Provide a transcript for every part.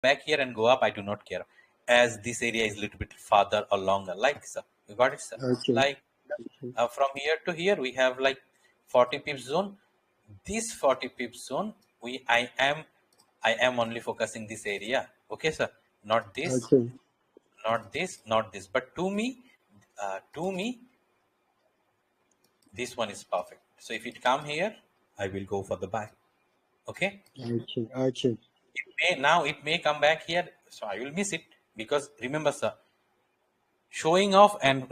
back here and go up, I do not care. As this area is a little bit farther or longer, like sir. You got it, sir? Okay. Like from here to here, we have like 40 pips zone. This 40 pips zone, I am only focusing this area. Okay, sir. Not this, Okay. not this, not this. But to me, this one is perfect. So if it come here, I will go for the buy. Okay. Okay. Okay. Now it may come back here, so I will miss it because remember, sir, showing off and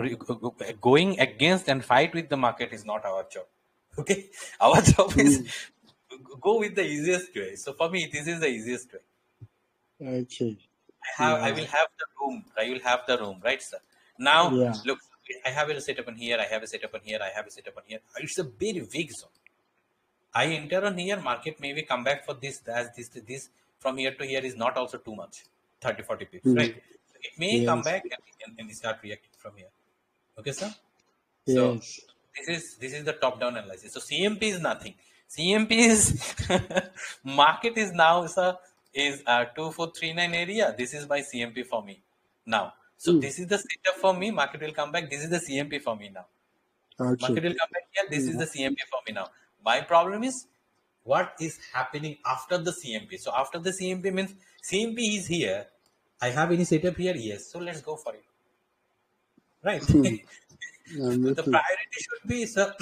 going against and fight with the market is not our job. Okay, our job is Mm. go with the easiest way. So for me, this is the easiest way. Okay. I Yeah. will have the room. I will have the room, right, sir? Now Yeah. look, I have a setup in here. I have a setup in here. I have a setup in here. It's a very big zone. I enter on here. Market maybe come back for this. As this from here to here is not also too much. 30, 40 pips, Mm. right? So it may come Yes. back and start reacting from here. Okay, sir. So Yes. this is the top down analysis. So CMP is nothing. CMP is market is now, sir, is 2439 area. This is my CMP for me now. So Mm. this is the setup for me. Market will come back. This is the CMP for me now. Okay. Market will come back here. This is Yeah. the CMP for me now. My problem is what is happening after the CMP. So after the CMP means CMP is here. I have any setup here? Yes. So let's go for it. Right. I'm The with you. priority should be, sir,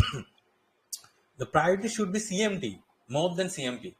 the priority should be CMT more than CMP.